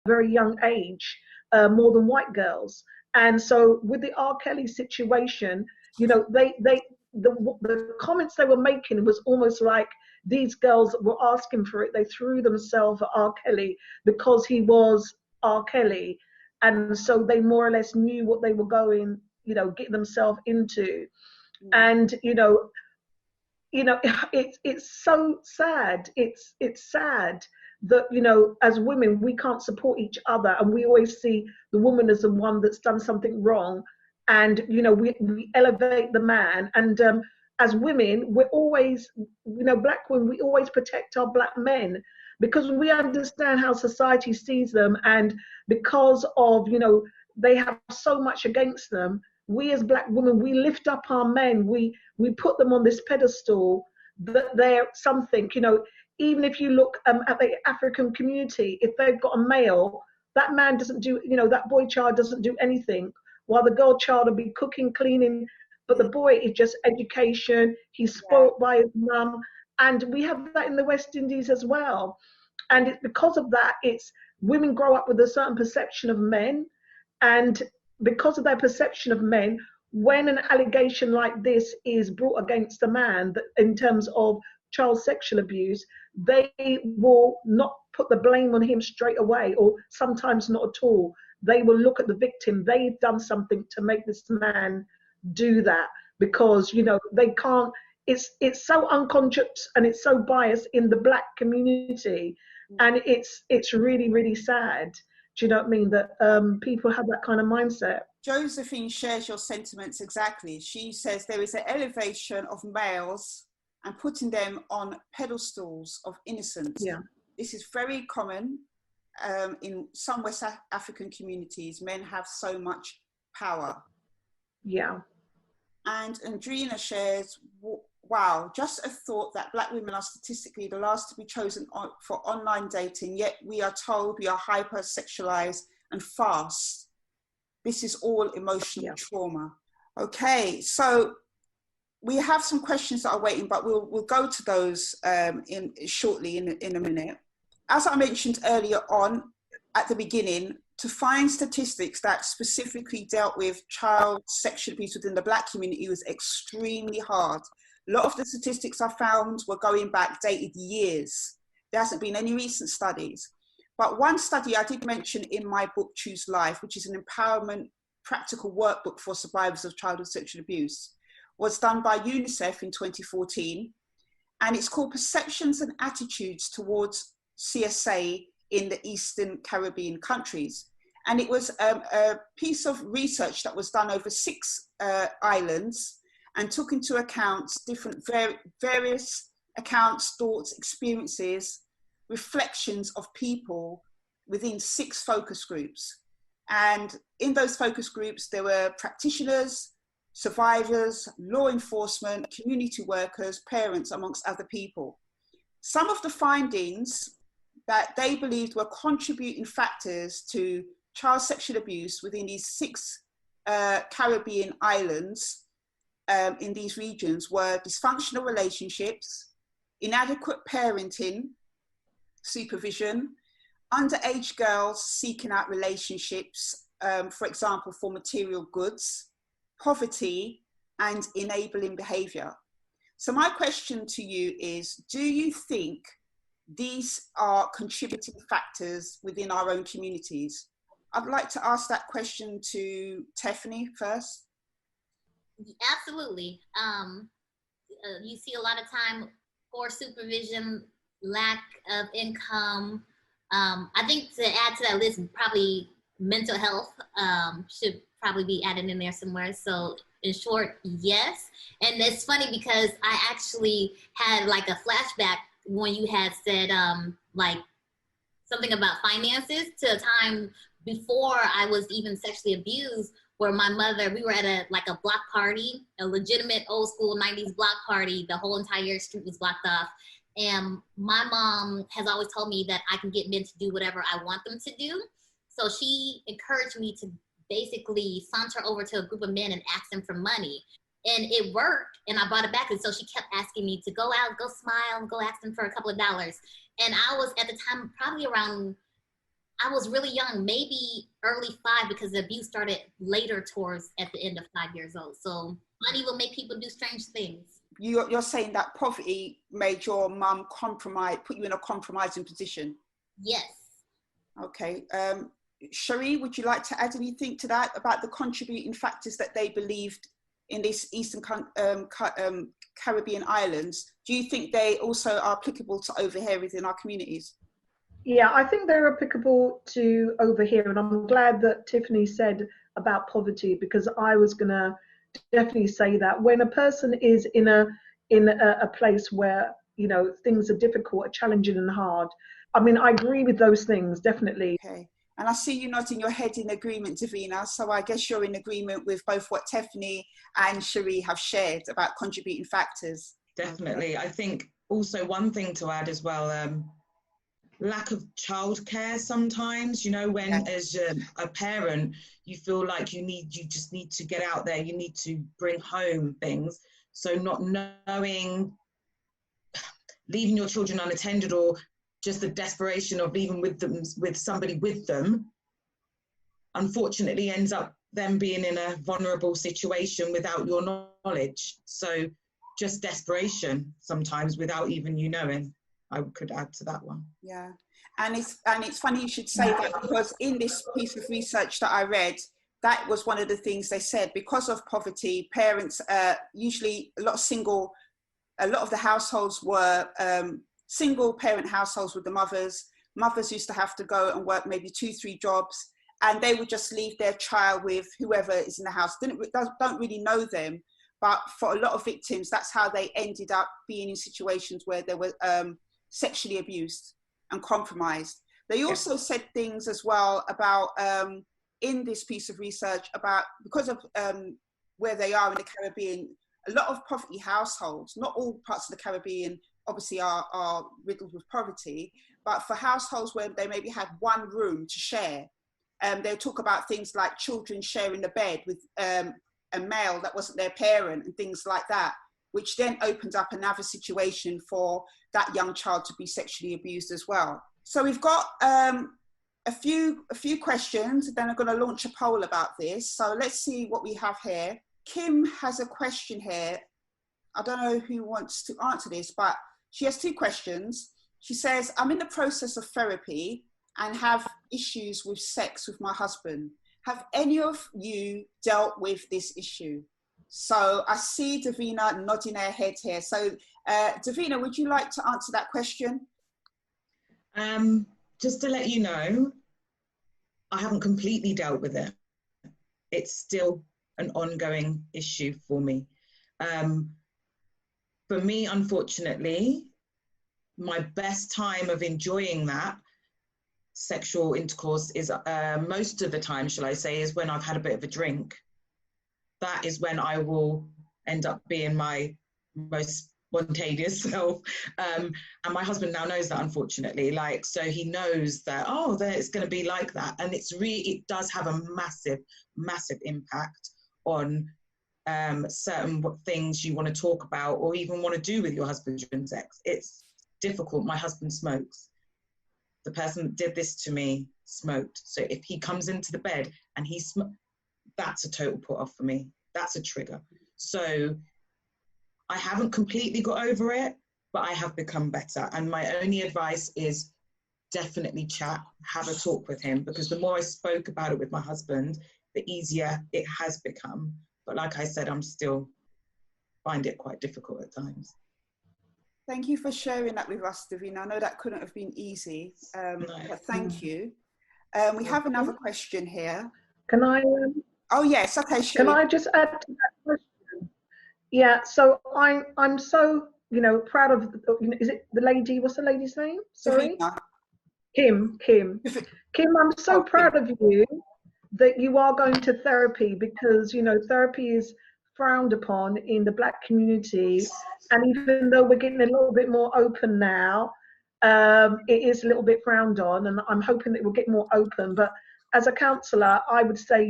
very young age, more than white girls. And so with the R. Kelly situation, you know, the comments they were making was almost like these girls were asking for it. They threw themselves at R. Kelly because he was R. Kelly. And so they more or less knew what they were going, you know, getting themselves into. And, it's so sad. It's sad that, you know, as women, we can't support each other. And we always see the woman as the one that's done something wrong. And, you know, we elevate the man. And as women, we're always, you know, black women, we always protect our black men because we understand how society sees them. And because of, you know, they have so much against them, we as black women, we lift up our men. We put them on this pedestal that they're something, you know. Even if you look at the African community, if they've got a male, that man doesn't do, you know, that boy child doesn't do anything, while the girl child will be cooking, cleaning, but the boy is just education. He's spoiled by his mum. And we have that in the West Indies as well. And it's because of that, it's women grow up with a certain perception of men. And because of their perception of men, when an allegation like this is brought against a man that in terms of child sexual abuse, they will not put the blame on him straight away, or sometimes not at all. They will look at the victim. They've done something to make this man do that, because, you know, they can't. It's so unconscious and it's so biased in the black community, and it's really, really sad. Do you know what I mean? That people have that kind of mindset. Josephine shares your sentiments exactly. She says there is an elevation of males and putting them on pedestals of innocence. Yeah. This is very common in some West African communities. Men have so much power. Yeah. And Andrina shares, wow, just a thought that black women are statistically the last to be chosen for online dating, yet we are told we are hypersexualized and fast. This is all emotional trauma. Okay, so we have some questions that are waiting, but we'll go to those shortly in a minute. As I mentioned earlier on at the beginning, to find statistics that specifically dealt with child sexual abuse within the black community was extremely hard. A lot of the statistics I found were going back dated years. There hasn't been any recent studies. But one study I did mention in my book, Choose Life, which is an empowerment practical workbook for survivors of childhood sexual abuse, was done by UNICEF in 2014. And it's called Perceptions and Attitudes Towards CSA in the Eastern Caribbean countries. And it was a piece of research that was done over 6 islands and took into account different various accounts, thoughts, experiences, reflections of people within 6 focus groups. And in those focus groups, there were practitioners, survivors, law enforcement, community workers, parents, amongst other people. Some of the findings that they believed were contributing factors to child sexual abuse within these 6 Caribbean islands in these regions were dysfunctional relationships, inadequate parenting, supervision, underage girls seeking out relationships, for example, for material goods, poverty, and enabling behavior. So my question to you is, do you think these are contributing factors within our own communities? I'd like to ask that question to Tephany first. Absolutely. You see a lot of time poor supervision, lack of income. I think to add to that list, probably mental health should probably be added in there somewhere. So in short, yes. And it's funny because I actually had like a flashback when you had said like something about finances to a time before I was even sexually abused, where my mother, we were at a block party, a legitimate old school 90s block party. The whole entire street was blocked off. And my mom has always told me that I can get men to do whatever I want them to do. So she encouraged me to basically saunter over to a group of men and ask them for money. And it worked, and I brought it back. And so she kept asking me to go out, go smile, go ask them for a couple of dollars. And I was at the time probably around, I was really young, maybe early 5, because the abuse started later towards at the end of 5 years old. So money will make people do strange things. You're saying that poverty made your mum put you in a compromising position? Yes. Okay. Sheree, would you like to add anything to that about the contributing factors that they believed in these Eastern Caribbean islands? Do you think they also are applicable to over here within our communities? Yeah, I think they're applicable to over here, and I'm glad that Tephany said about poverty, because I was gonna definitely say that when a person is in a place where, you know, things are difficult, challenging, and hard. I mean, I agree with those things, definitely. Okay. And I see you nodding your head in agreement, Davina. So I guess you're in agreement with both what Tephany and Sheree have shared about contributing factors. Definitely. I think also one thing to add as well, lack of childcare sometimes, you know, when as a parent, you feel like you just need to get out there, you need to bring home things. So not knowing, leaving your children unattended, or just the desperation of leaving with somebody with them, unfortunately ends up them being in a vulnerable situation without your knowledge. So just desperation sometimes without even you knowing. I could add to that one. Yeah, and it's funny you should say that, because in this piece of research that I read, that was one of the things they said. Because of poverty, parents usually a lot of the households were single parent households with the mothers. Mothers used to have to go and work maybe 2-3 jobs, and they would just leave their child with whoever is in the house. Don't really know them, but for a lot of victims, that's how they ended up being in situations where they were sexually abused and compromised. They also said things as well about, in this piece of research, about because of where they are in the Caribbean, a lot of poverty households, not all parts of the Caribbean obviously are riddled with poverty, but for households where they maybe had one room to share, they talk about things like children sharing the bed with a male that wasn't their parent and things like that, which then opens up another situation for that young child to be sexually abused as well. So we've got a few questions, then I'm going to launch a poll about this. So let's see what we have here. Kim has a question here. I don't know who wants to answer this, but she has 2 questions. She says, I'm in the process of therapy and have issues with sex with my husband. Have any of you dealt with this issue? So I see Davina nodding her head here. So Davina, would you like to answer that question? Just to let you know, I haven't completely dealt with it. It's still an ongoing issue for me. For me, unfortunately, my best time of enjoying that sexual intercourse is most of the time, shall I say, is when I've had a bit of a drink. That is when I will end up being my most spontaneous self. And my husband now knows that, unfortunately. Like, so he knows that, oh, that it's going to be like that. And it does have a massive, massive impact on certain things you want to talk about or even want to do with your husband during sex. It's difficult. My husband smokes. The person that did this to me smoked. So if he comes into the bed and he smokes, that's a total put off for me. That's a trigger. So I haven't completely got over it, but I have become better. And my only advice is definitely chat, have a talk with him, because the more I spoke about it with my husband, the easier it has become. But like I said, I'm still find it quite difficult at times. Thank you for sharing that with us, Davina. I know that couldn't have been easy, but thank you. We have another question here. Can I? Oh yes, okay, sure. Can I just add to that question? Yeah. So I'm so proud of. Is it the lady? What's the lady's name? Sorry. Davina. Kim. I'm so proud of you that you are going to therapy, because therapy is frowned upon in the Black community, and even though we're getting a little bit more open now, it is a little bit frowned on, and I'm hoping that it will get more open. But as a counsellor, I would say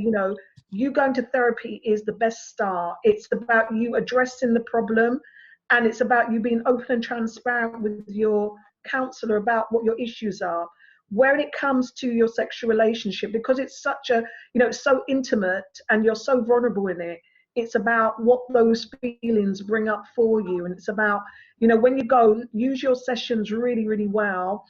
you going to therapy is the best start. It's about you addressing the problem, and it's about you being open and transparent with your counsellor about what your issues are. when it comes to your sexual relationship, because it's such a, you know, it's so intimate and you're so vulnerable in it, it's about what those feelings bring up for you. And it's about, you know, when you go, use your sessions really, really well.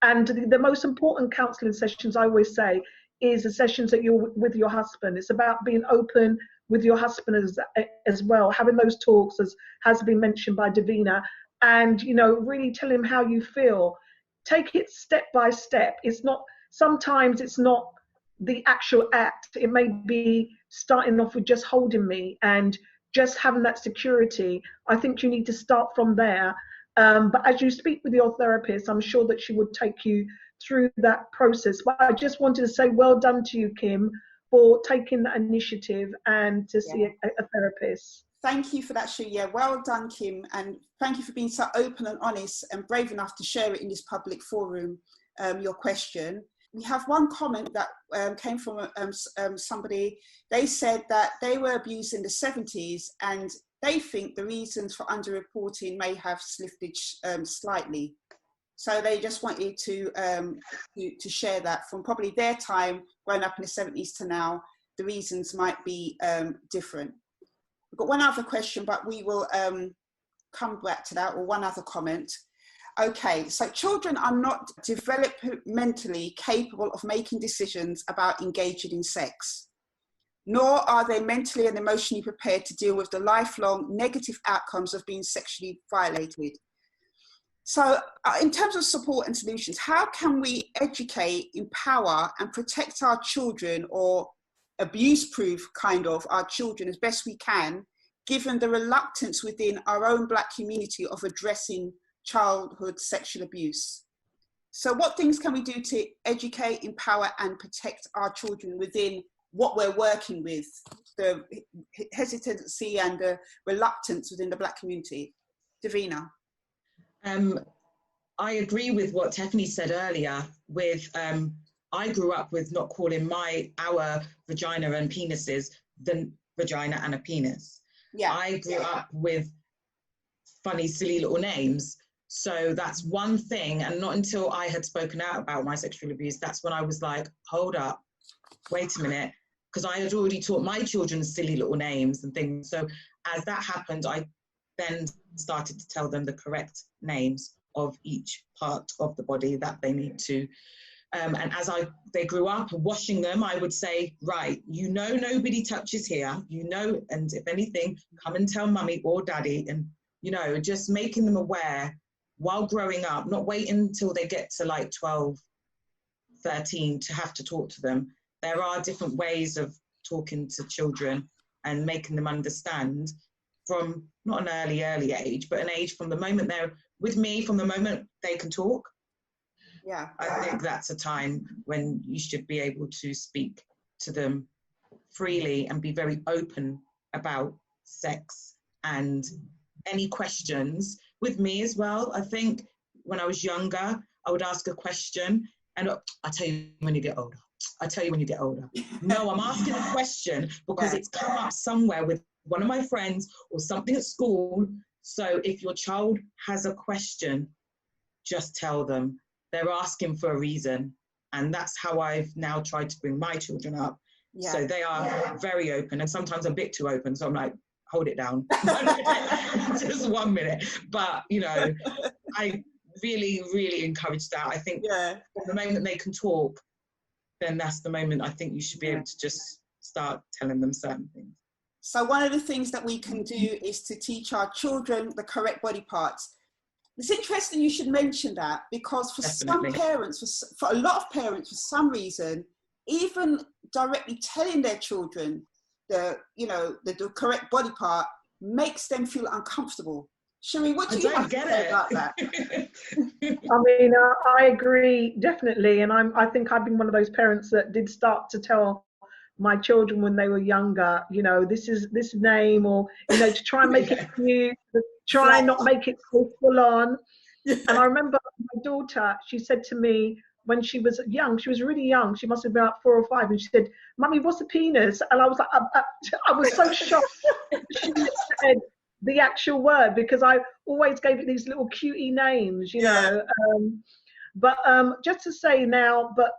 And the most important counseling sessions, I always say, is the sessions that you're with your husband. It's about being open with your husband as well, having those talks, as has been mentioned by Davina, and, you know, really tell him how you feel. Take it step by step. It's not, sometimes it's not the actual act. It may be starting off with just holding me and just having that security. I think you need to start from there. But as you speak with your therapist, I'm sure that she would take you through that process. But I just wanted to say well done to you, Kim, for taking that initiative and to see a therapist. Thank you for that, Sheree. Yeah, well done, Kim. And thank you for being so open and honest and brave enough to share it in this public forum, your question. We have one comment that came from somebody. They said that they were abused in the 70s and they think the reasons for underreporting may have shifted slightly. So they just wanted to share that from probably their time growing up in the 70s to now, the reasons might be different. We've got one other question, but we will come back to that, or one other comment. Okay, so children are not developmentally capable of making decisions about engaging in sex, nor are they mentally and emotionally prepared to deal with the lifelong negative outcomes of being sexually violated. So in terms of support and solutions, how can we educate, empower and protect our children, or abuse-proof kind of our children as best we can, given the reluctance within our own Black community of addressing childhood sexual abuse? So what things can we do to educate, empower and protect our children within what we're working with, the hesitancy and the reluctance within the Black community? Davina. I agree with what Tephany said earlier with, I grew up with not calling our vagina and penises the vagina and a penis. Yeah. I grew up with funny, silly little names. So that's one thing. And not until I had spoken out about my sexual abuse, that's when I was like, hold up, wait a minute. Because I had already taught my children silly little names and things. So as that happened, I then started to tell them the correct names of each part of the body that they need to. And as they grew up, washing them, I would say, right, you know, nobody touches here, you know, and if anything, come and tell mummy or daddy. And, you know, just making them aware while growing up, not waiting until they get to like 12, 13 to have to talk to them. There are different ways of talking to children and making them understand from not an early age, but an age from the moment they're with me, from the moment they can talk. Yeah, I think that's a time when you should be able to speak to them freely and be very open about sex and any questions. With me as well, I think when I was younger, I would ask a question and I'll tell you when you get older. I'll tell you when you get older. No, I'm asking a question because it's come up somewhere with one of my friends or something at school. So if your child has a question, just tell them. They're asking for a reason. And that's how I've now tried to bring my children up. Yeah. So they are very open and sometimes a bit too open. So I'm like, hold it down. Just 1 minute. But, you know, I really, really encourage that. I think from the moment they can talk, then that's the moment I think you should be able to just start telling them certain things. So one of the things that we can do is to teach our children the correct body parts. It's interesting you should mention that because for some parents, for a lot of parents, for some reason, even directly telling their children the correct body part makes them feel uncomfortable. Sheree, what do you have to say about that? I mean, I agree definitely, and I think I've been one of those parents that did start to tell my children when they were younger, you know, this is this name, or, you know, to try and make it cute, to try and not make it so full on. And I remember my daughter, she said to me when she was young, she was really young, she must have been about 4 or 5, and she said, "Mummy, what's a penis?" And I was like, I was so shocked. She said the actual word, because I always gave it these little cutie names, you know. But just to say now, but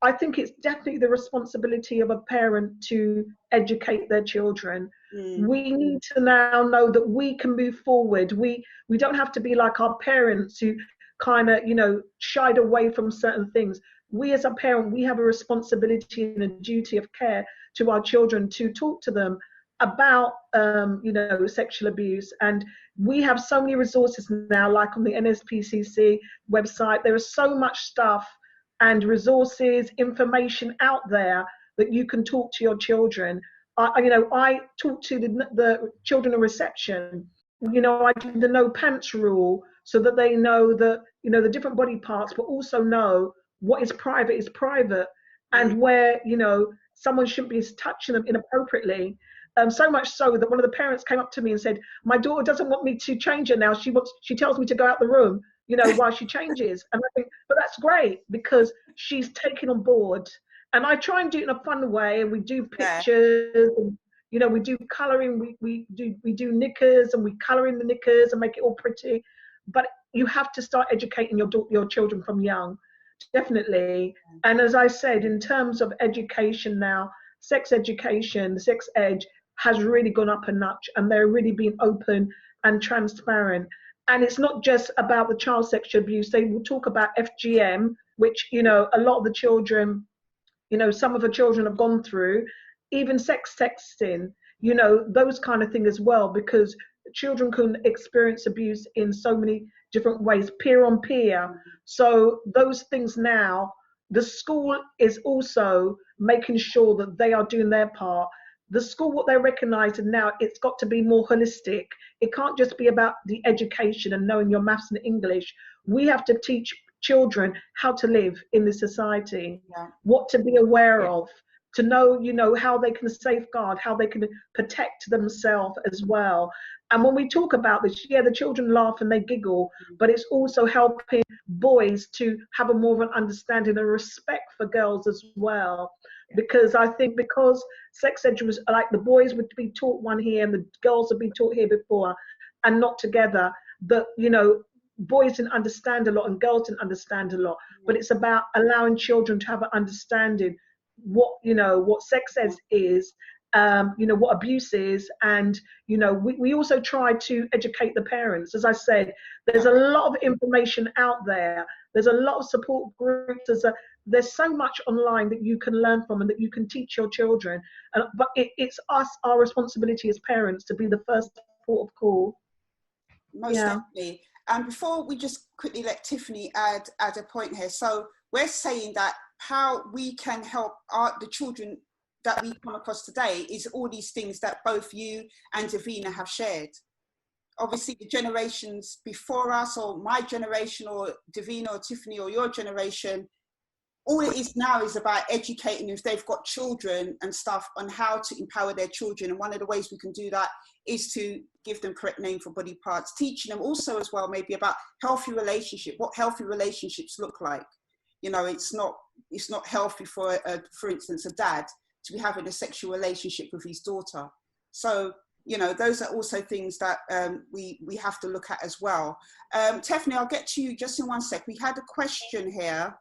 I think it's definitely the responsibility of a parent to educate their children. We need to now know that we can move forward. We don't have to be like our parents who kind of, you know, shied away from certain things. We as a parent, we have a responsibility and a duty of care to our children to talk to them about, you know, sexual abuse. And we have so many resources now, like on the NSPCC website. There is so much stuff and resources, information out there that you can talk to your children. You know, I talk to the children in reception. You know, I do the no pants rule so that they know that, you know, the different body parts, but also know what is private, and where, you know, someone shouldn't be touching them inappropriately. So much so that one of the parents came up to me and said, my daughter doesn't want me to change her now. She tells me to go out the room, you know, while she changes. And I think, but that's great because she's taken on board. And I try and do it in a fun way. And we do pictures, and, you know, we do coloring. We do knickers, and we color in the knickers and make it all pretty. But you have to start educating your children from young, definitely. And as I said, in terms of education now, sex education, sex ed has really gone up a notch, and they're really being open and transparent. And it's not just about the child sexual abuse. They will talk about FGM, which, you know, a lot of the children, you know, some of the children have gone through, even sex texting, you know, those kind of things as well, because children can experience abuse in so many different ways, peer on peer. So those things now, the school is also making sure that they are doing their part. The school, what they're recognizing now, it's got to be more holistic. It can't just be about the education and knowing your maths and English. We have to teach children how to live in this society, what to be aware of, to know, you know, how they can safeguard, how they can protect themselves as well. And when we talk about this, yeah, the children laugh and they giggle, but it's also helping boys to have a more of an understanding and respect for girls as well. Because I think because sex ed was like the boys would be taught one here and the girls would be taught here before and not together, that, you know, boys didn't understand a lot and girls didn't understand a lot. But it's about allowing children to have an understanding what, you know, what sex ed is, you know, what abuse is. And, you know, we also try to educate the parents. As I said, there's a lot of information out there. There's a lot of support groups. There's so much online that you can learn from and that you can teach your children. But it's our responsibility as parents to be the first port of call. Most definitely. And before we just quickly let Tephany add a point here. So we're saying that how we can help the children that we come across today is all these things that both you and Davina have shared. Obviously, the generations before us, or my generation, or Davina or Tephany or your generation, all it is now is about educating, if they've got children and stuff, on how to empower their children. And one of the ways we can do that is to give them correct name for body parts, teaching them also as well maybe about healthy relationship, what healthy relationships look like. You know, it's not healthy for instance, a dad to be having a sexual relationship with his daughter. So, you know, those are also things that we have to look at as well. Tephany, I'll get to you just in one sec. We had a question here.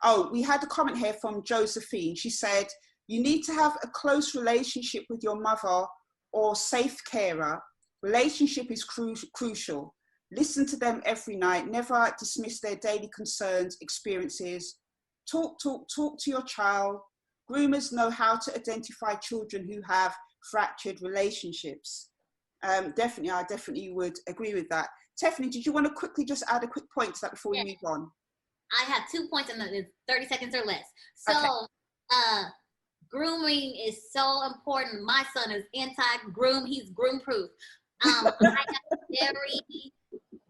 Oh, we had a comment here from Josephine. She said, you need to have a close relationship with your mother or safe carer. Relationship is crucial. Listen to them every night. Never dismiss their daily concerns, experiences. Talk to your child. Groomers know how to identify children who have fractured relationships. I definitely would agree with that. Tephany, did you want to quickly just add a quick point to that before we move on? I have 2 points in 30 seconds or less. So, okay. Grooming is so important. My son is anti-groom. He's groom-proof. I have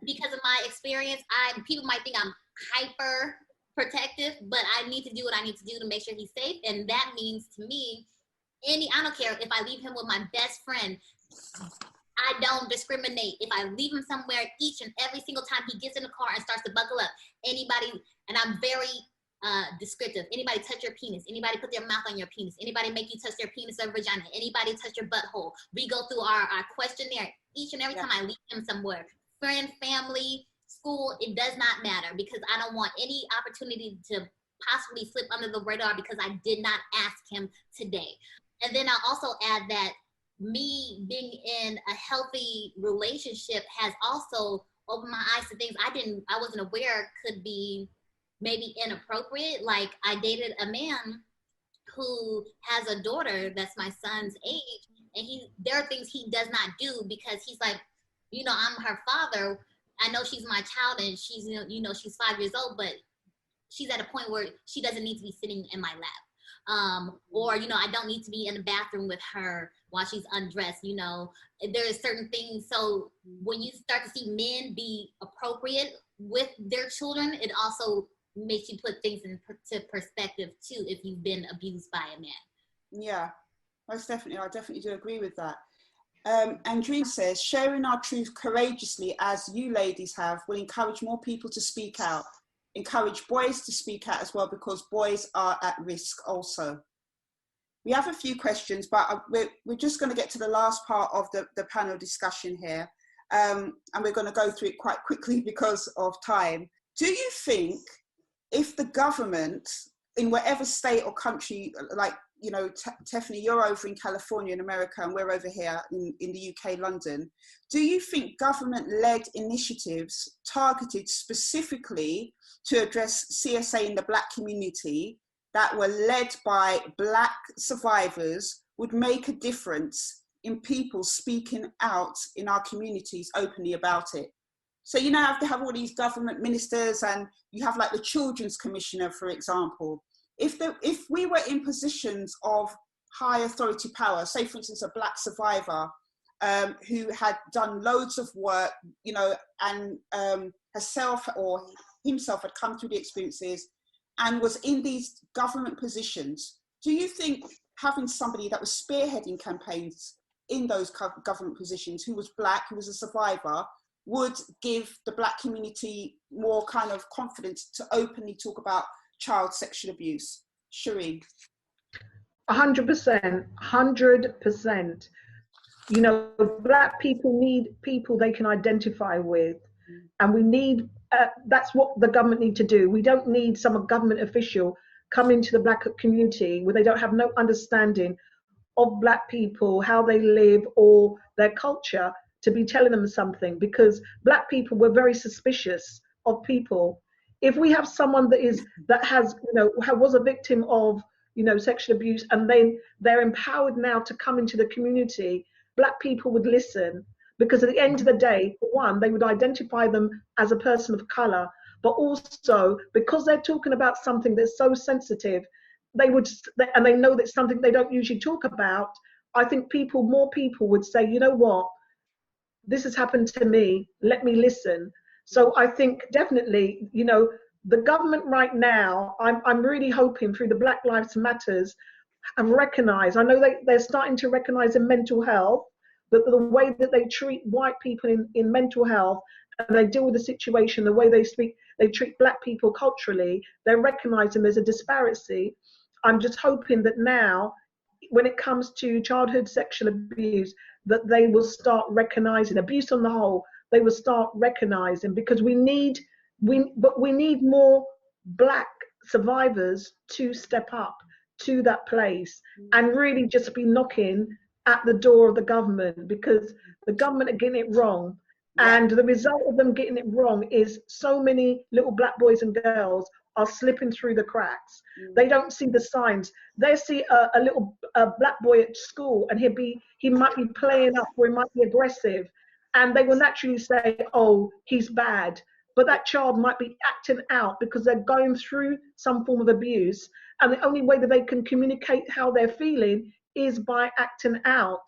because of my experience, people might think I'm hyper protective, but I need to do what I need to do to make sure he's safe. And that means to me, I don't care if I leave him with my best friend. I don't discriminate. If I leave him somewhere, each and every single time he gets in the car and starts to buckle up, and I'm very descriptive. Anybody touch your penis? Anybody put their mouth on your penis? Anybody make you touch their penis or vagina? Anybody touch your butthole? We go through our questionnaire each and every time I leave him somewhere. Friend, family, school, it does not matter, because I don't want any opportunity to possibly slip under the radar because I did not ask him today. And then I'll also add that me being in a healthy relationship has also opened my eyes to things I wasn't aware could be maybe inappropriate. Like, I dated a man who has a daughter that's my son's age, and there are things he does not do because he's like, you know, I'm her father. I know she's my child and she's, you know, she's 5 years old, but she's at a point where she doesn't need to be sitting in my lap. Or, you know, I don't need to be in the bathroom with her while she's undressed. You know, there are certain things. So when you start to see men be appropriate with their children, it also makes you put things into perspective too, if you've been abused by a man. Yeah, most definitely. I definitely do agree with that. Andreen says, sharing our truth courageously, as you ladies have, will encourage more people to speak out. Encourage boys to speak out as well, because boys are at risk also. We have a few questions, but we're just going to get to the last part of the panel discussion here. And we're going to go through it quite quickly because of time. Do you think if the government, in whatever state or country, like, you know, Tephany, you're over in California in America and we're over here in the UK, London. Do you think government-led initiatives targeted specifically to address CSA in the Black community that were led by Black survivors would make a difference in people speaking out in our communities openly about it? So, you know, you have to have all these government ministers, and you have like the Children's Commissioner, for example. If we were in positions of high authority power, say for instance a Black survivor who had done loads of work, you know, and herself or himself had come through the experiences and was in these government positions, do you think having somebody that was spearheading campaigns in those government positions, who was Black, who was a survivor, would give the Black community more kind of confidence to openly talk about child sexual abuse? Sheree? 100%, 100%. You know, Black people need people they can identify with, and we need, that's what the government need to do. We don't need some government official coming to the Black community where they don't have no understanding of Black people, how they live, or their culture, to be telling them something, because Black people were very suspicious of people. If we have someone that has, you know, was a victim of, you know, sexual abuse, and then they're empowered now to come into the community, Black people would listen, because at the end of the day, for one, they would identify them as a person of color, but also because they're talking about something that's so sensitive, and they know that's something they don't usually talk about. I think more people would say, you know what, this has happened to me, let me listen. So I think definitely, you know, the government right now, I'm really hoping through the Black Lives Matters have recognized, I know they're starting to recognize in mental health, that the way that they treat white people in mental health, and they deal with the situation, the way they treat Black people culturally, they're recognizing there's a disparity. I'm just hoping that now, when it comes to childhood sexual abuse, that they will start recognizing abuse on the whole. They will start recognizing, because we need more Black survivors to step up to that place and really just be knocking at the door of the government, because the government are getting it wrong. Yeah. And the result of them getting it wrong is so many little Black boys and girls are slipping through the cracks. They don't see the signs. They see a little Black boy at school, and he might be playing up, or he might be aggressive, and they will naturally say, oh, he's bad. But that child might be acting out because they're going through some form of abuse, and the only way that they can communicate how they're feeling is by acting out.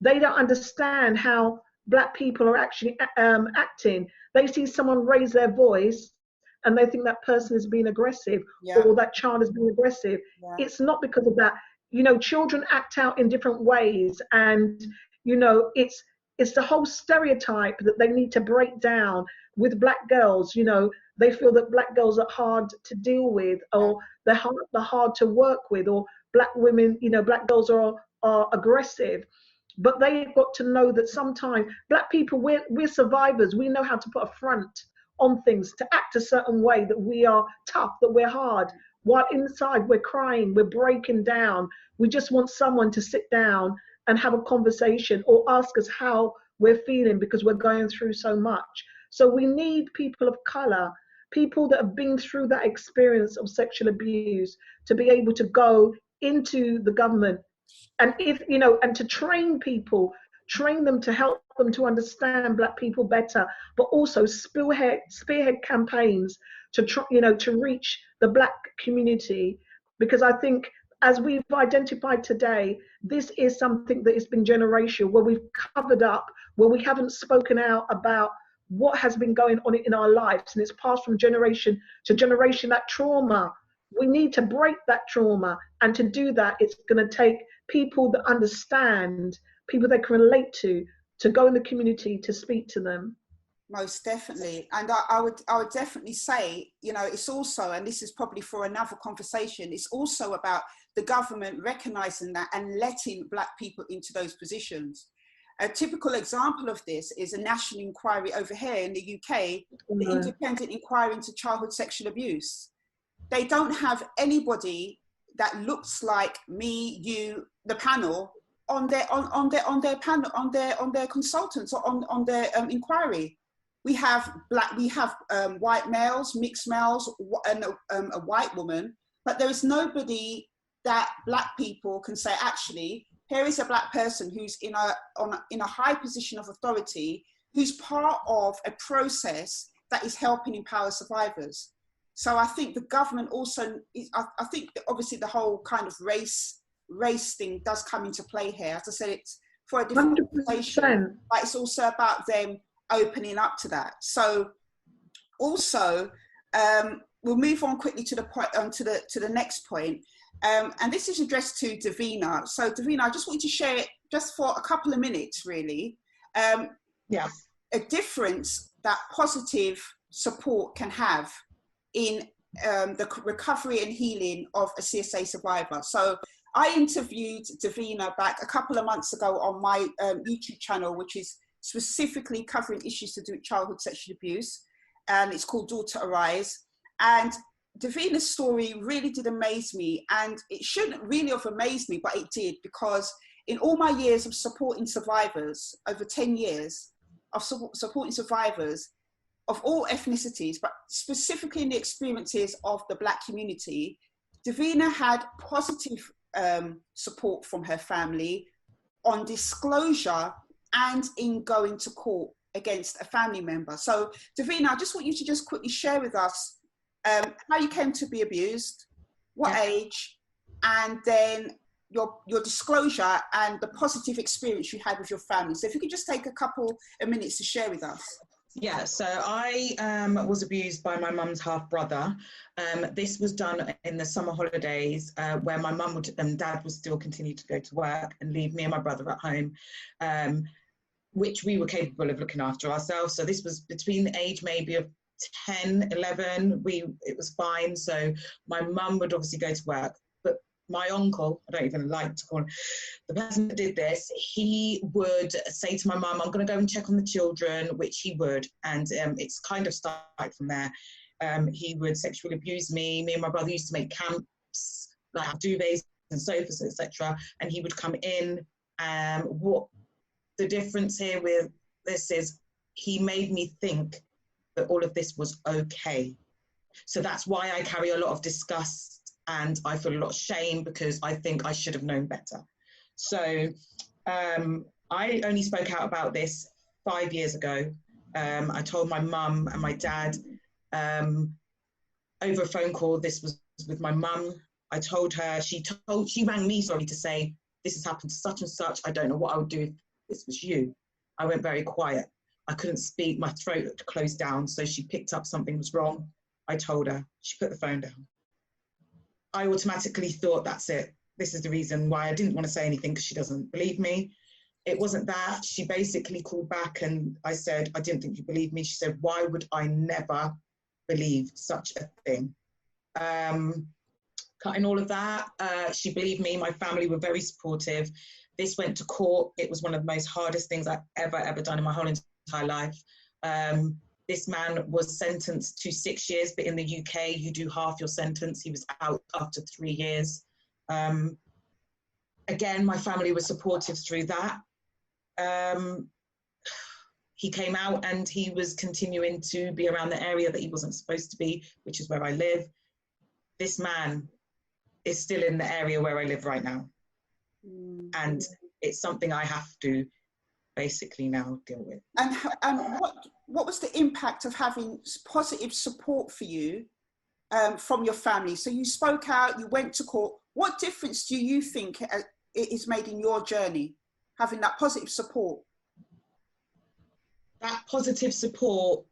They don't understand how Black people are actually acting. They see someone raise their voice and they think that person is being aggressive, or that child is being aggressive. It's not because of that. You know, children act out in different ways, and, you know, it's the whole stereotype that they need to break down with Black girls. You know, they feel that Black girls are hard to deal with, or they're hard to work with, or Black women, you know, Black girls are aggressive. But they've got to know that sometimes Black people, we're survivors. We know how to put a front on things, to act a certain way, that we are tough, that we're hard, while inside we're crying, we're breaking down. We just want someone to sit down and have a conversation or ask us how we're feeling because we're going through so much. So we need people of color, people that have been through that experience of sexual abuse, to be able to go into the government and, if you know, and to train people, train them, to help them to understand Black people better, but also spearhead campaigns to to reach the Black community. Because I think, as we've identified today, this is something that has been generational, where we've covered up, where we haven't spoken out about what has been going on in our lives, and it's passed from generation to generation. That trauma, we need to break that trauma, and to do that, it's going to take people that understand, people they can relate to go in the community to speak to them. Most definitely. And I would definitely say, you know, it's also, and this is probably for another conversation, it's also about the government recognizing that and letting Black people into those positions. A typical example of this is a national inquiry over here in the UK, the Independent Inquiry into Childhood Sexual Abuse. They don't have anybody that looks like me, you, the panel, on their panel, on their consultants, or on their inquiry. We have white males, mixed males, and a white woman, but there is nobody that Black people can say, actually, here is a Black person who's in a high position of authority, who's part of a process that is helping empower survivors. So I think the government also, I think that obviously the whole kind of race thing does come into play here. As I said, it's for a different conversation, but it's also about them opening up to that. So also, we'll move on quickly to the point, to the next point. And this is addressed to Davina. So Davina, I just want you to share it just for a couple of minutes, really. Yeah. A difference that positive support can have in the recovery and healing of a CSA survivor. So I interviewed Davina back a couple of months ago on my YouTube channel, which is specifically covering issues to do with childhood sexual abuse, and it's called Daughter Arise. And Davina's story really did amaze me, and it shouldn't really have amazed me, but it did, because in all my years of supporting survivors, over 10 years of supporting survivors of all ethnicities, but specifically in the experiences of the Black community, Davina had positive support from her family on disclosure and in going to court against a family member. So Davina, I just want you to just quickly share with us how you came to be abused, what age, and then your disclosure and the positive experience you had with your family. So if you could just take a couple of minutes to share with us. Yeah, so I was abused by my mum's half brother. This was done in the summer holidays where my mum and dad would still continue to go to work and leave me and my brother at home, which we were capable of looking after ourselves. So this was between the age maybe of 10, 11, it was fine. So my mum would obviously go to work, but my uncle, I don't even like to call him, the person that did this, he would say to my mum, I'm going to go and check on the children, which he would. And it's kind of started from there. He would sexually abuse me. Me and my brother used to make camps, like duvets and sofas, etc. And he would come in. What the difference here with this is, he made me think that all of this was okay. So that's why I carry a lot of disgust and I feel a lot of shame, because I think I should have known better. So I only spoke out about this 5 years ago. I told my mum and my dad over a phone call. This was with my mum. I told her, she rang me, sorry, to say, this has happened to such and such. I don't know what I would do if this was you. I went very quiet. I couldn't speak, my throat closed down. So she picked up something was wrong. I told her, she put the phone down. I automatically thought, that's it. This is the reason why I didn't want to say anything, because she doesn't believe me. It wasn't that. She basically called back and I said, I didn't think you believed me. She said, why would I never believe such a thing? Cutting all of that, she believed me. My family were very supportive. This went to court. It was one of the most hardest things I've ever done in my whole entire life. This man was sentenced to 6 years, but in the UK, you do half your sentence. He was out after 3 years. Again, my family was supportive through that. He came out and he was continuing to be around the area that he wasn't supposed to be, which is where I live. This man is still in the area where I live right now. And it's something I have to basically now deal with. And what was the impact of having positive support for you from your family? So you spoke out, you went to court. What difference do you think it is made in your journey, having that positive support? That positive support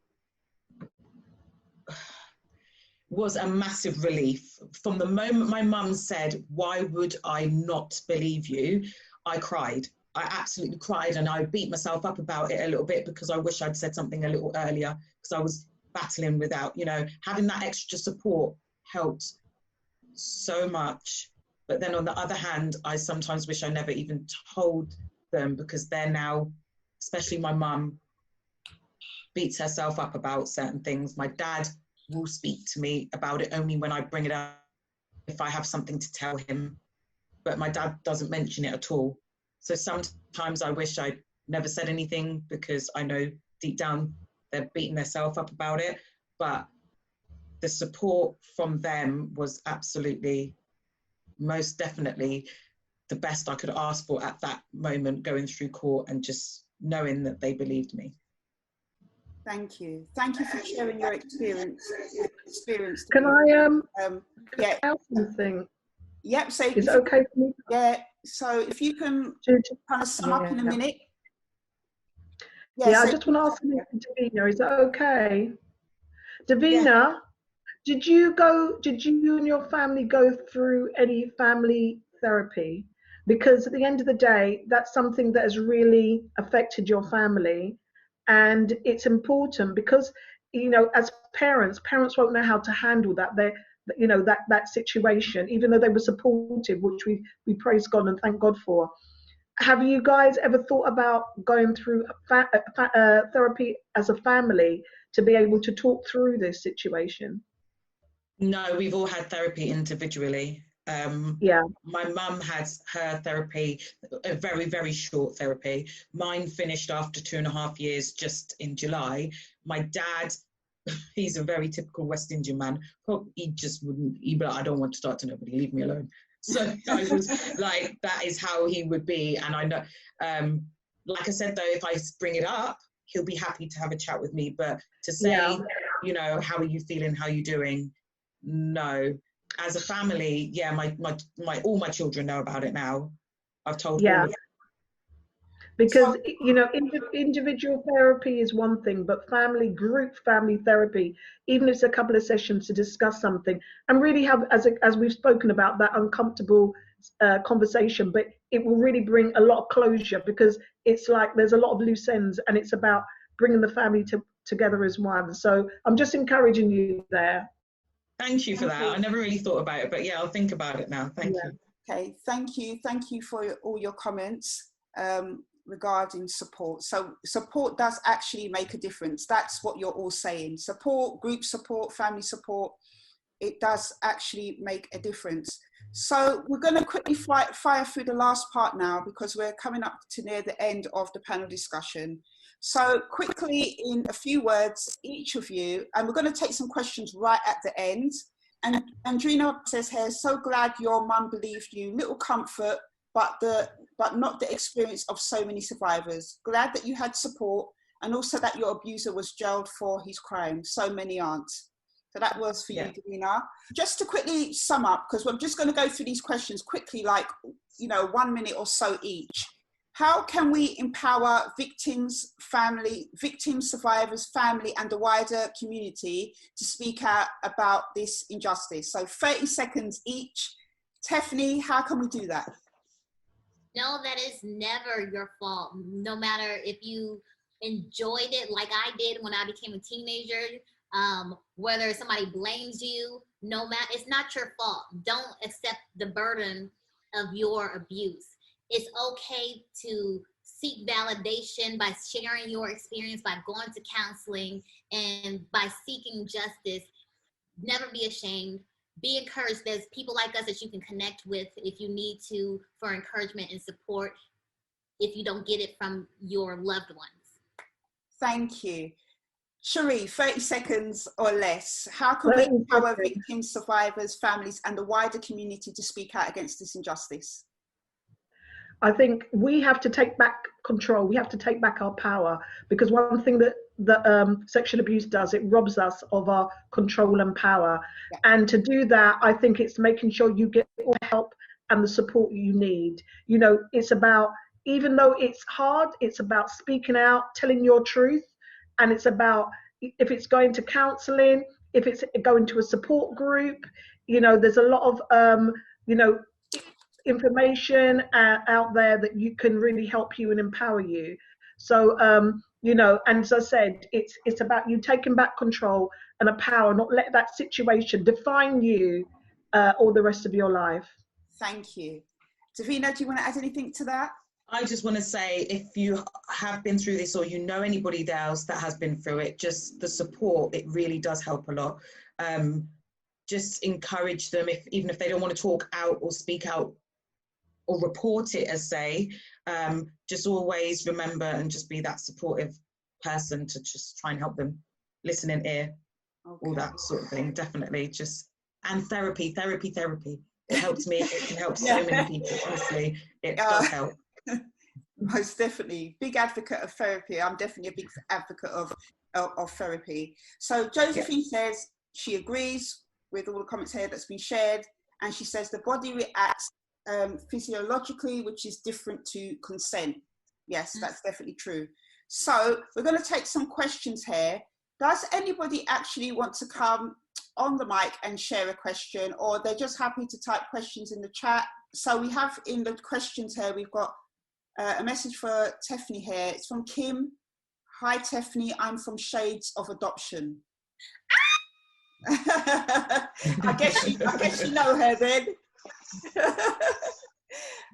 was a massive relief. From the moment my mum said, "Why would I not believe you?" I cried. I absolutely cried, and I beat myself up about it a little bit because I wish I'd said something a little earlier, because I was battling without, you know, having that extra support helped so much. But then on the other hand, I sometimes wish I never even told them, because they're now, especially my mum, beats herself up about certain things. My dad will speak to me about it only when I bring it up, if I have something to tell him. But my dad doesn't mention it at all. So sometimes I wish I'd never said anything, because I know deep down they're beating themselves up about it. But the support from them was absolutely, most definitely the best I could ask for at that moment, going through court and just knowing that they believed me. Thank you. Thank you for sharing your experience. Can I yeah. tell something? Yep. So is it okay for me? Yeah. So if you can kind of sum up in a minute. Yeah, so I just want to ask you, Davina, is that okay? Davina, did you and your family go through any family therapy? Because at the end of the day, that's something that has really affected your family. And it's important because, you know, as parents won't know how to handle that. You know, that situation, even though they were supportive, which we praise God and thank God for. Have you guys ever thought about going through therapy as a family to be able to talk through this situation? No, we've all had therapy individually. My mum has her therapy, a very, very short therapy. Mine finished after 2.5 years, just in July. My dad, he's a very typical West Indian man. He just wouldn't, he'd be like, "I don't want to talk to nobody, leave me alone." So I was like, that is how he would be. And I know, like I said, though, if I bring it up, he'll be happy to have a chat with me. But to say, you know, "How are you feeling? How are you doing?" No. As a family, all my children know about it now. I've told all of them. Because, you know, individual therapy is one thing, but group family therapy, even if it's a couple of sessions to discuss something and really have, as we've spoken about, that uncomfortable conversation, but it will really bring a lot of closure, because it's like there's a lot of loose ends and it's about bringing the family together as one. So I'm just encouraging you there. Thank you for that. I never really thought about it, but yeah, I'll think about it now. Thank you. Okay, thank you. Thank you for all your comments regarding support. So support does actually make a difference. That's what you're all saying. Support, group support, family support, it does actually make a difference. So we're going to quickly fire through the last part now, because we're coming up to near the end of the panel discussion. So quickly, in a few words, each of you, and we're going to take some questions right at the end. And Andrina says here, "So glad your mum believed you. Little comfort, but not the experience of so many survivors. Glad that you had support, and also that your abuser was jailed for his crime. So many aren't." So that was for you, Davina. Just to quickly sum up, because we're just going to go through these questions quickly, like, you know, 1 minute or so each. How can we empower victims, survivors, family, and the wider community to speak out about this injustice? So 30 seconds each. Tephany, how can we do that? Know that it's never your fault. No matter if you enjoyed it like I did when I became a teenager, whether somebody blames you, no matter, it's not your fault. Don't accept the burden of your abuse. It's okay to seek validation by sharing your experience, by going to counseling, and by seeking justice. Never be ashamed. Be encouraged. There's people like us that you can connect with if you need to, for encouragement and support if you don't get it from your loved ones. Thank you. Sheree, 30 seconds or less. How can we empower victims, survivors, families, and the wider community to speak out against this injustice? I think we have to take back control. We have to take back our power, because one thing that sexual abuse does, it robs us of our control and power. Yeah. And to do that, I think it's making sure you get all the help and the support you need. You know, it's about, even though it's hard, it's about speaking out, telling your truth. And it's about, if it's going to counseling, if it's going to a support group, you know, there's a lot of, you know, information out there that you can really help you and empower you. So you know, and as I said, it's about you taking back control and a power, not let that situation define you all the rest of your life. Thank you. Davina, do you want to add anything to that? I just want to say, if you have been through this or you know anybody else that has been through it, just the support, it really does help a lot. Just encourage them, even if they don't want to talk out or speak out or report it, as say, just always remember and just be that supportive person to just try and help them, listening ear, all that sort of thing. Definitely. Just, and therapy. It helps me. It can help so many people. Honestly, it does help. Most definitely. Big advocate of therapy. I'm definitely a big advocate of therapy. So Josephine says she agrees with all the comments here that's been shared, and she says the body reacts physiologically, which is different to consent. Yes, that's definitely true. So we're going to take some questions here. Does anybody actually want to come on the mic and share a question, or they're just happy to type questions in the chat? So we have in the questions here, we've got a message for Tephany here. It's from Kim. Hi Tephany, I'm from Shades of Adoption. I guess you know her then.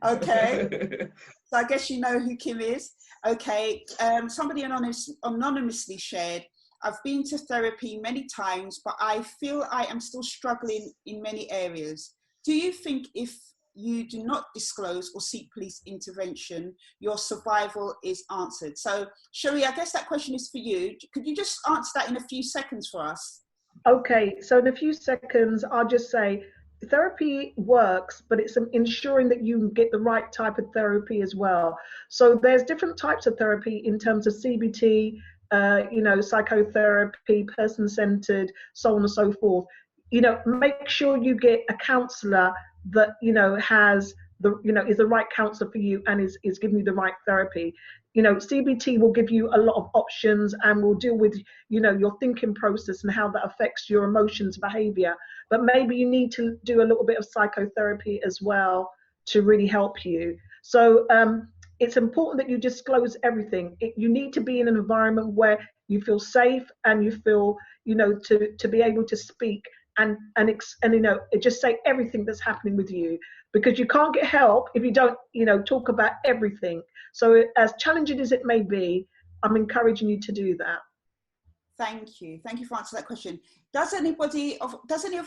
Okay, so I guess you know who Kim is. Okay, somebody anonymously shared, I've been to therapy many times, but I feel I am still struggling in many areas. Do you think if you do not disclose or seek police intervention, your survival is answered? So Sheree, I guess that question is for you. Could you just answer that in a few seconds for us? Okay, so in a few seconds, I'll just say therapy works, but it's ensuring that you get the right type of therapy as well. So there's different types of therapy in terms of CBT, you know, psychotherapy, person-centered, so on and so forth. You know, make sure you get a counselor that, you know, has the, you know, is the right counselor for you and is giving you the right therapy. You know, CBT will give you a lot of options and will deal with, you know, your thinking process and how that affects your emotions, behavior. But maybe you need to do a little bit of psychotherapy as well to really help you. So it's important that you disclose everything. You need to be in an environment where you feel safe and you feel, you know, to be able to speak and you know, just say everything that's happening with you, because you can't get help if you don't, you know, talk about everything. So as challenging as it may be, I'm encouraging you to do that. Thank you for answering that question. Does any of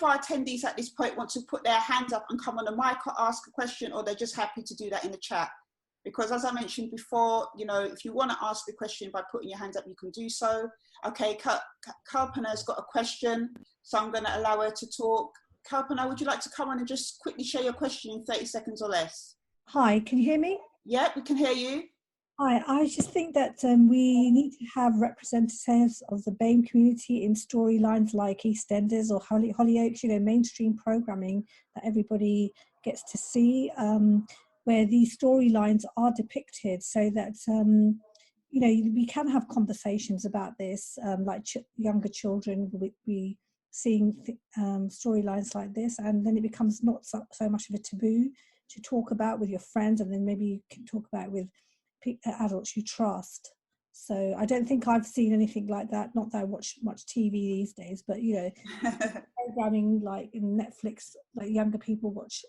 our attendees at this point want to put their hands up and come on the mic or ask a question, or they're just happy to do that in the chat? Because as I mentioned before, you know, if you want to ask the question by putting your hands up, you can do so. Okay, Kalpana's got a question, so I'm going to allow her to talk. Kalpana, would you like to come on and just quickly share your question in 30 seconds or less? Hi, can you hear me? Yeah, we can hear you. Hi, I just think that we need to have representatives of the BAME community in storylines like EastEnders or Hollyoaks, you know, mainstream programming that everybody gets to see, where these storylines are depicted, so that, you know, we can have conversations about this, like younger children will be seeing storylines like this, and then it becomes not so much of a taboo to talk about with your friends, and then maybe you can talk about it with adults you trust. So I don't think I've seen anything like that. Not that I watch much TV these days, but you know, programming like in Netflix, like younger people watch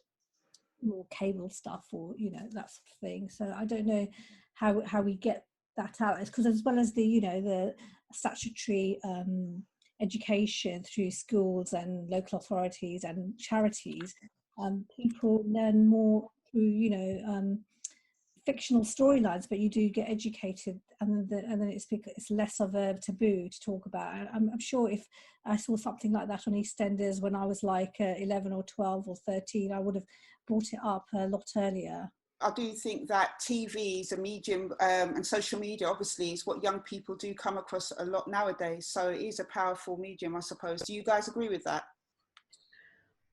more cable stuff, or you know, that sort of thing. So I don't know how we get that out, because as well as the, you know, the statutory education through schools and local authorities and charities, people learn more through, you know, fictional storylines, but you do get educated, and then it's less of a taboo to talk about. I'm sure if I saw something like that on EastEnders when I was like 11 or 12 or 13, I would have brought it up a lot earlier. I do think that TV is a medium, and social media obviously is what young people do come across a lot nowadays. So it is a powerful medium, I suppose. Do you guys agree with that?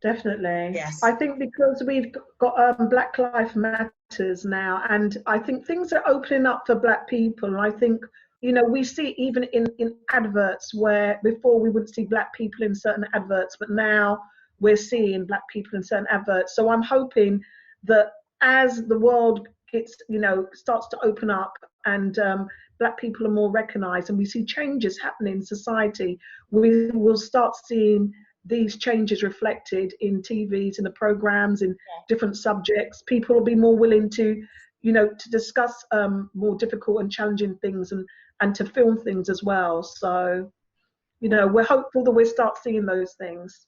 Definitely. Yes. I think because we've got Black Lives Matters now, and I think things are opening up for Black people. And I think, you know, we see even in adverts where before we wouldn't see Black people in certain adverts, but now we're seeing Black people in certain adverts. So I'm hoping that as the world gets, you know, starts to open up and Black people are more recognised and we see changes happening in society, we will start seeing these changes reflected in TVs, in the programs, in different subjects. People will be more willing to, you know, to discuss more difficult and challenging things and to film things as well. So, you know, we're hopeful that we'll start seeing those things.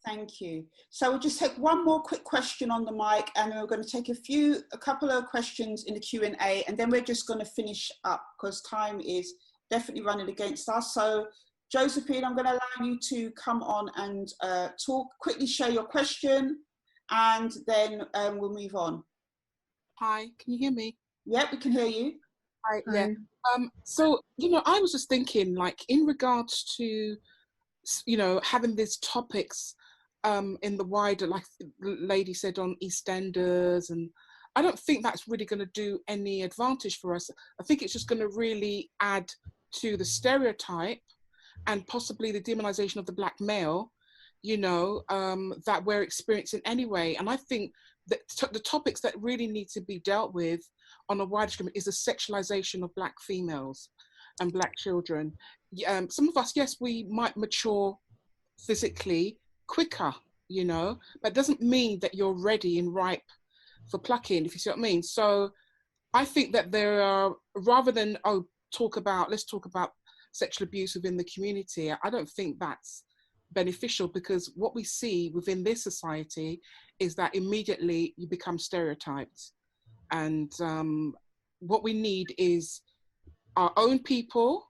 Thank you. So we'll just take one more quick question on the mic, and then we're going to take a couple of questions in the Q&A, and then we're just going to finish up because time is definitely running against us. So Josephine, I'm going to allow you to come on and quickly share your question, and then we'll move on. Hi, can you hear me? Yep, we can hear you. Hi, yeah. So, you know, I was just thinking, like, in regards to, you know, having these topics in the wider, like the lady said, on EastEnders, and I don't think that's really going to do any advantage for us. I think it's just going to really add to the stereotype and possibly the demonization of the Black male, you know, that we're experiencing anyway. And I think that the topics that really need to be dealt with on a wider scale is the sexualization of Black females and Black children. Some of us, yes, we might mature physically quicker, you know, but it doesn't mean that you're ready and ripe for plucking, if you see what I mean. So I think that there are, rather than, let's talk about sexual abuse within the community, I don't think that's beneficial, because what we see within this society is that immediately you become stereotyped. And what we need is our own people,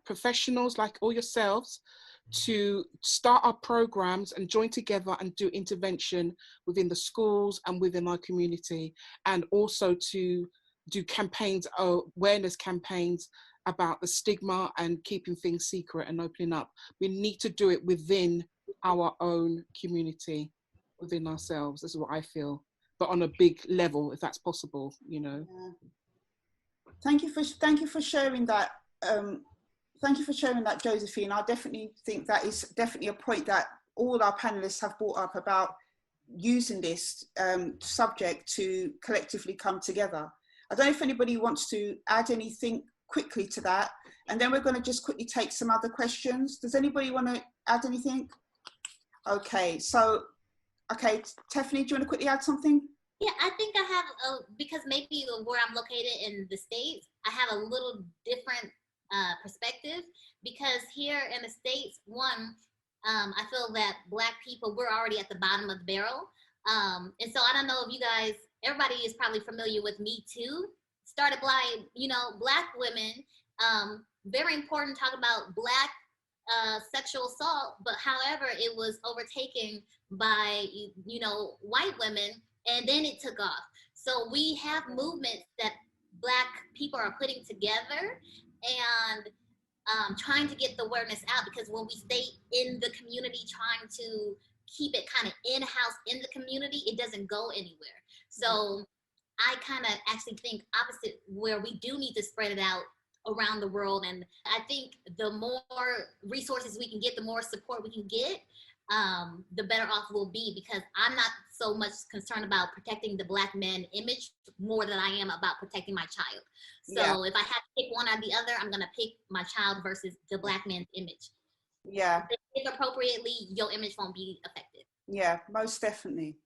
professionals like all yourselves, to start our programs and join together and do intervention within the schools and within our community, and also to do campaigns, awareness campaigns about the stigma and keeping things secret and opening up. We need to do it within our own community, within ourselves. This is what I feel, but on a big level, if that's possible, you know. Yeah. Thank you for sharing that. Thank you for sharing that, Josephine. I definitely think that is definitely a point that all our panelists have brought up about using this subject to collectively come together. I don't know if anybody wants to add anything quickly to that, and then we're going to just quickly take some other questions. Does anybody want to add anything? Okay, so, okay, Tephany, do you want to quickly add something? Yeah, I think I have, because maybe where I'm located in the States, I have a little different perspective, because here in the States, I feel that Black people, we're already at the bottom of the barrel. And so I don't know if you guys, everybody is probably familiar with Me Too, started by, you know, Black women. Very important to talk about Black sexual assault, but however, it was overtaken by, you know, white women, and then it took off. So we have movements that Black people are putting together and trying to get the awareness out, because when we stay in the community trying to keep it kind of in-house in the community, it doesn't go anywhere. So I kind of actually think opposite, where we do need to spread it out around the world. And I think the more resources we can get, the more support we can get, the better off we'll be, because I'm not so much concerned about protecting the Black man image more than I am about protecting my child. So if I have to pick one or the other, I'm going to pick my child versus the Black man's image. Yeah. If appropriately, your image won't be affected. Yeah, most definitely.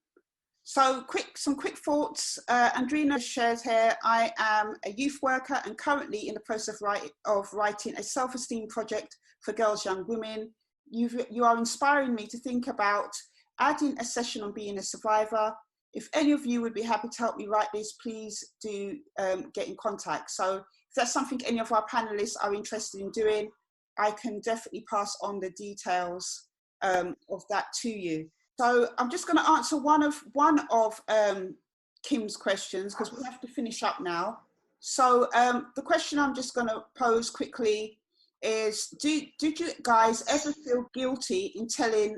So some quick thoughts. Andrina shares here, I am a youth worker and currently in the process of writing a self-esteem project for girls, young women. You are inspiring me to think about adding a session on being a survivor. If any of you would be happy to help me write this, please do get in contact. So if that's something any of our panelists are interested in doing, I can definitely pass on the details of that to you. So I'm just going to answer one of Kim's questions because we have to finish up now. So the question I'm just going to pose quickly is, did you guys ever feel guilty in telling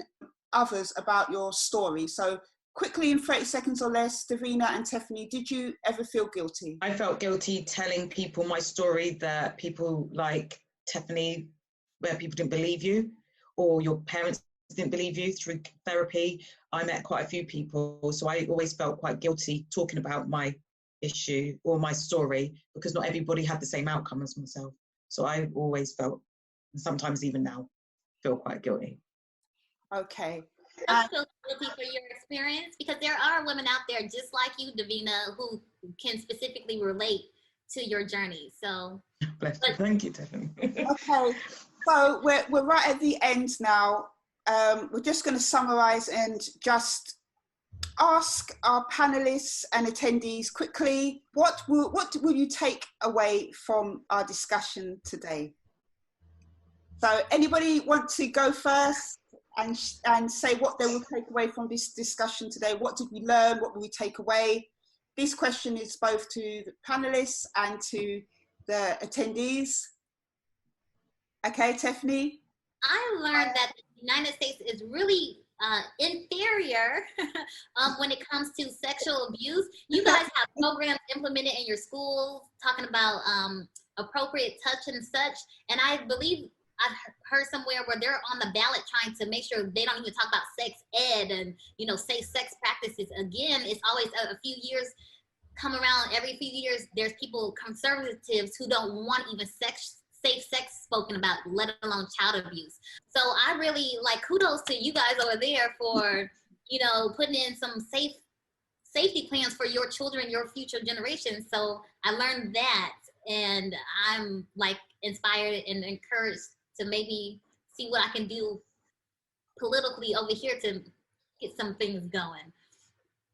others about your story? So quickly, in 30 seconds or less, Davina and Tephany, did you ever feel guilty? I felt guilty telling people my story, that people like Tephany, where people didn't believe you or your parents didn't believe you. Through therapy, I met quite a few people, so I always felt quite guilty talking about my issue or my story because not everybody had the same outcome as myself. So I always felt, and sometimes even now, feel quite guilty. Okay. I feel guilty for your experience because there are women out there just like you, Davina, who can specifically relate to your journey. So, bless you. Thank you, Tephany. Okay, so we're right at the end now. We're just going to summarize and just ask our panelists and attendees quickly, what will you take away from our discussion today? So anybody want to go first and say what they will take away from this discussion today? What did we learn? What will we take away? This question is both to the panelists and to the attendees. Okay, Tephany? I learned that the United States is really inferior when it comes to sexual abuse. You guys have programs implemented in your schools talking about appropriate touch and such. And I believe I've heard somewhere where they're on the ballot trying to make sure they don't even talk about sex ed and, you know, safe sex practices. Again, it's always a few years come around. Every few years, there's people, conservatives, who don't want even safe sex spoken about, let alone child abuse. So I really kudos to you guys over there for, you know, putting in some safety plans for your children, your future generations. So I learned that, and I'm inspired and encouraged to maybe see what I can do politically over here to get some things going.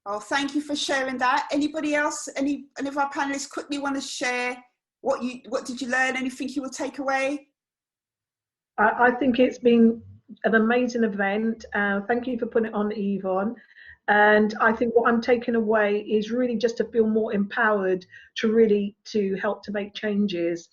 Oh, thank you for sharing that. Anybody else, any of our panelists quickly want to share what did you learn? Anything you will take away? I think it's been an amazing event. Thank you for putting it on, Yvonne. And I think what I'm taking away is really just to feel more empowered to help to make changes,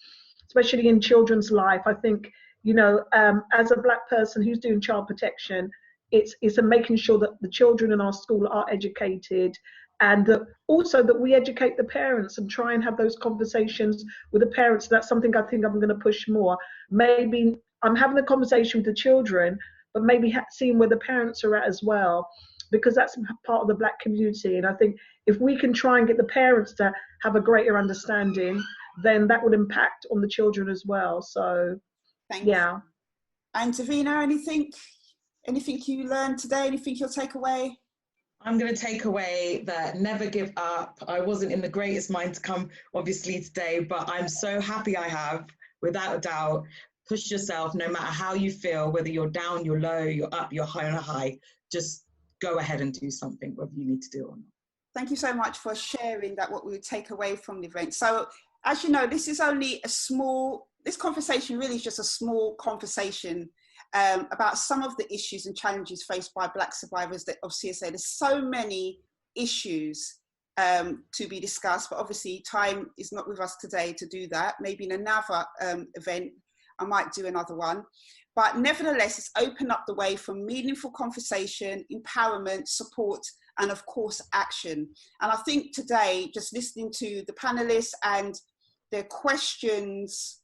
especially in children's life. I think, you know, as a Black person who's doing child protection, it's making sure that the children in our school are educated, and also that we educate the parents and try and have those conversations with the parents. That's something I think I'm going to push more. Maybe I'm having a conversation with the children, but maybe seeing where the parents are at as well, because that's part of the Black community. And I think if we can try and get the parents to have a greater understanding, then that would impact on the children as well. So, yeah. And Davina, anything you learned today? Anything you'll take away? I'm going to take away that never give up. I wasn't in the greatest mind to come, obviously, today, but I'm so happy I have, without a doubt. Push yourself, no matter how you feel, whether you're down, you're low, you're up, you're high on a high. Just go ahead and do something, whether you need to do it or not. Thank you so much for sharing that, what we would take away from the event. So, as you know, this is only this conversation really is just a small conversation about some of the issues and challenges faced by Black survivors of CSA. There's so many issues to be discussed, but obviously time is not with us today to do that. Maybe in another event, I might do another one. But nevertheless, it's opened up the way for meaningful conversation, empowerment, support, and of course, action. And I think today, just listening to the panelists and their questions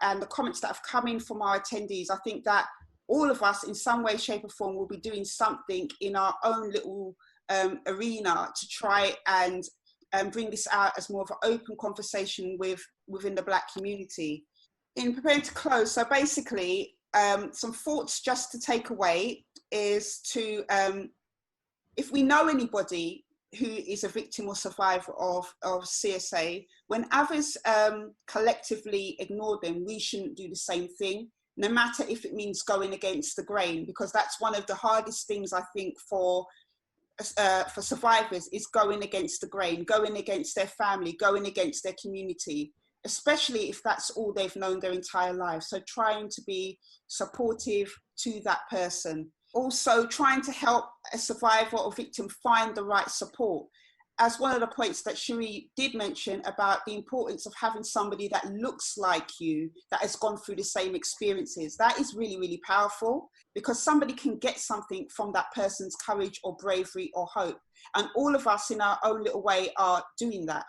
and the comments that have come in from our attendees, I think that all of us in some way, shape or form will be doing something in our own little arena to try and bring this out as more of an open conversation within the Black community. In preparing to close, so basically some thoughts just to take away is to if we know anybody who is a victim or survivor of CSA, when others collectively ignore them, we shouldn't do the same thing, no matter if it means going against the grain, because that's one of the hardest things, I think, for survivors, is going against the grain, going against their family, going against their community, especially if that's all they've known their entire life. So trying to be supportive to that person. Also trying to help a survivor or victim find the right support. As one of the points that Sheree did mention about the importance of having somebody that looks like you, that has gone through the same experiences, that is really, really powerful, because somebody can get something from that person's courage or bravery or hope. And all of us in our own little way are doing that.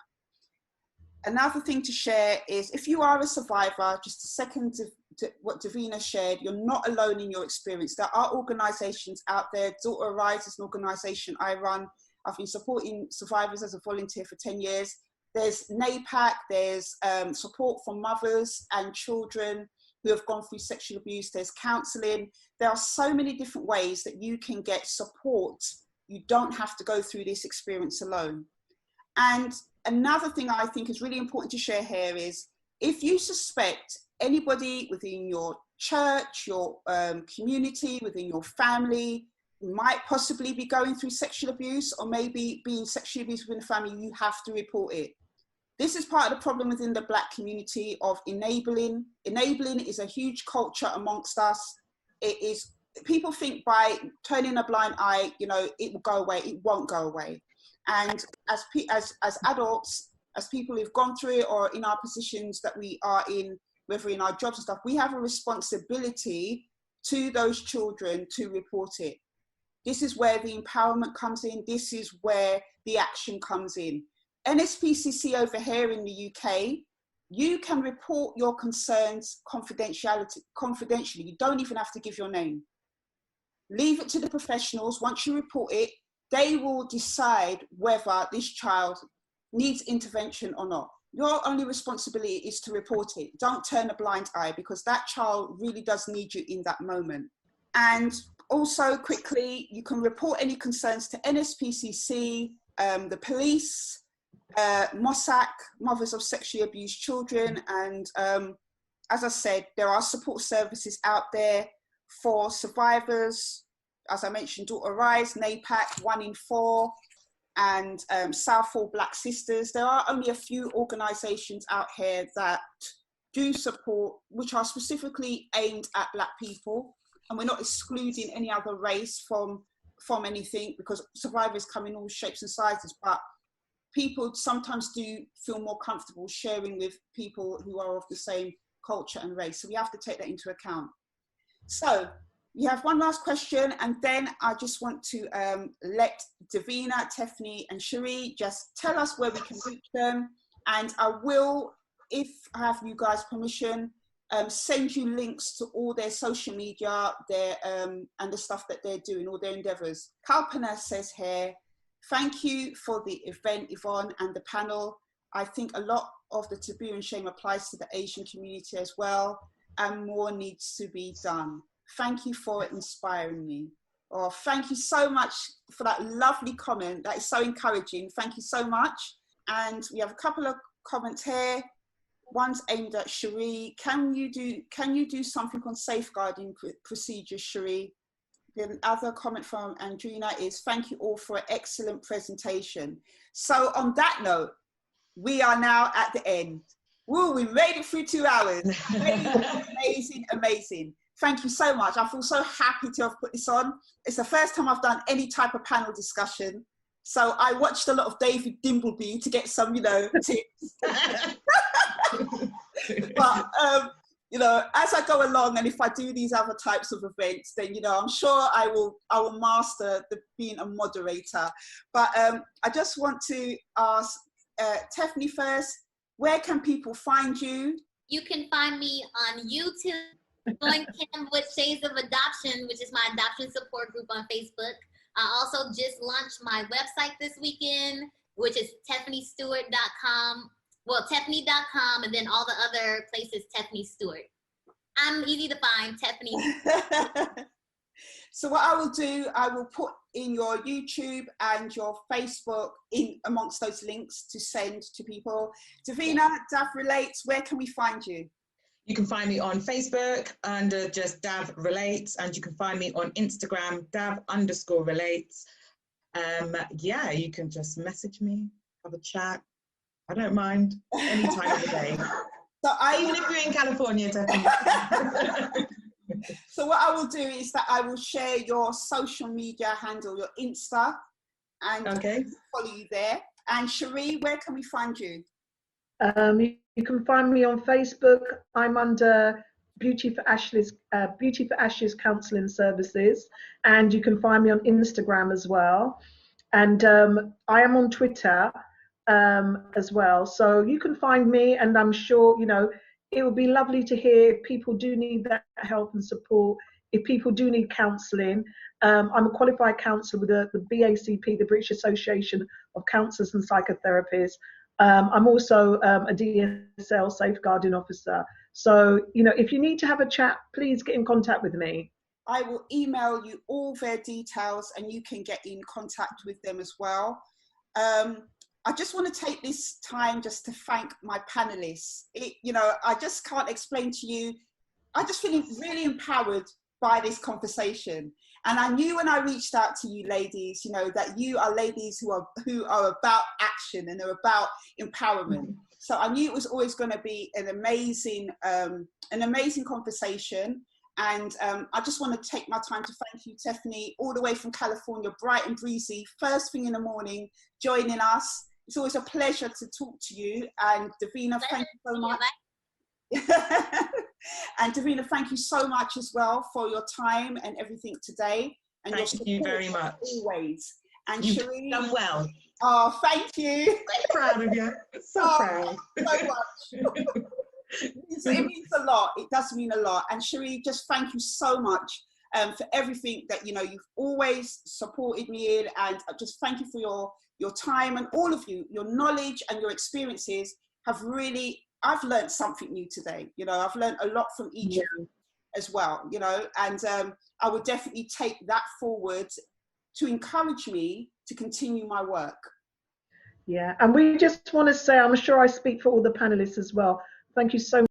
Another thing to share is, if you are a survivor, just a second to what Davina shared, you're not alone in your experience. There are organisations out there. Daughter Arise is an organisation I run. I've been supporting survivors as a volunteer for 10 years. There's NAPAC, there's support for mothers and children who have gone through sexual abuse. There's counselling. There are so many different ways that you can get support. You don't have to go through this experience alone. And another thing I think is really important to share here is, if you suspect anybody within your church, your community, within your family, might possibly be going through sexual abuse, or maybe being sexually abused within the family, you have to report it. This is part of the problem within the Black community of enabling. Enabling is a huge culture amongst us. It is, people think by turning a blind eye, you know, it will go away. It won't go away. And as adults, as people who've gone through it, or in our positions that we are in, whether in our jobs and stuff, we have a responsibility to those children to report it. This is where the empowerment comes in. This is where the action comes in. NSPCC over here in the UK, you can report your concerns confidentially. You don't even have to give your name. Leave it to the professionals. Once you report it, they will decide whether this child needs intervention or not. Your only responsibility is to report it. Don't turn a blind eye, because that child really does need you in that moment. And also, quickly, you can report any concerns to NSPCC, the police, MOSAC, Mothers of Sexually Abused Children. And as I said, there are support services out there for survivors. As I mentioned, Daughter Rise, NAPAC, 1 in 4, and Southall Black Sisters. There are only a few organisations out here that do support, which are specifically aimed at Black people. And we're not excluding any other race from anything, because survivors come in all shapes and sizes, but people sometimes do feel more comfortable sharing with people who are of the same culture and race. So we have to take that into account. So you have one last question, and then I just want to let Davina, Tephany and Sheree just tell us where we can reach them. And I will, if I have you guys' permission, send you links to all their social media, their and the stuff that they're doing, all their endeavours. Kalpana says here, thank you for the event, Yvonne, and the panel. I think a lot of the taboo and shame applies to the Asian community as well, and more needs to be done. Thank you for inspiring me. Oh, thank you so much for that lovely comment. That is so encouraging. Thank you so much. And we have a couple of comments here. One's aimed at Sheree. Can you do something on safeguarding procedures, Sheree? The other comment from Andrina is, thank you all for an excellent presentation. So on that note, we are now at the end. Woo, we made it through 2 hours. Amazing, amazing. Thank you so much. I feel so happy to have put this on. It's the first time I've done any type of panel discussion. So I watched a lot of David Dimbleby to get some, you know, tips. But, you know, as I go along, and if I do these other types of events, then, you know, I'm sure I will master being a moderator. But I just want to ask Tephany first, where can people find you? You can find me on YouTube. Join Kim with Shades of Adoption, which is my adoption support group on Facebook. I also just launched my website this weekend, which is TephanyStewart.com. Well, Tephany.com, and then all the other places, Tephany Stewart. I'm easy to find, Tephany. So what I will do, I will put in your YouTube and your Facebook in amongst those links to send to people. Davina, Dav Relates, where can we find you? You can find me on Facebook under just Dav Relates, and you can find me on Instagram, Dav_Relates. Yeah, you can just message me, have a chat. I don't mind any time of the day. So even if you're in California, Tephany. So what I will do is that I will share your social media handle, your Insta, and follow you there. And Sheree, where can we find you? You can find me on Facebook. I'm under Beauty for Ashes Counselling Services, and you can find me on Instagram as well. And I am on Twitter as well. So you can find me, and I'm sure, you know, it would be lovely to hear if people do need that help and support, if people do need counselling. I'm a qualified counsellor with the BACP, the British Association of Counsellors and Psychotherapists. I'm also a DSL safeguarding officer. So, you know, if you need to have a chat, please get in contact with me. I will email you all their details and you can get in contact with them as well. I just want to take this time just to thank my panelists. You know, I just can't explain to you, I just feel really empowered by this conversation. And I knew when I reached out to you ladies, you know, that you are ladies who are about action and they're about empowerment. So I knew it was always going to be an amazing conversation. And I just want to take my time to thank you, Tephany, all the way from California, bright and breezy, first thing in the morning, joining us. It's always a pleasure to talk to you. And Davina, thank you so much. And Davina, thank you so much as well for your time and everything today. And thank you very much. Always. And You've Sheree, done well. Oh, thank you. So proud of you. So proud. So much. It means a lot. It does mean a lot. And Sheree, just thank you so much for everything that, you know, you've always supported me in, and just thank you for your time, and all of you, your knowledge and your experiences have really, I've learned something new today. You know, I've learned a lot from each of you as well, you know, and I would definitely take that forward to encourage me to continue my work. Yeah, and we just want to say, I'm sure I speak for all the panelists as well, thank you so much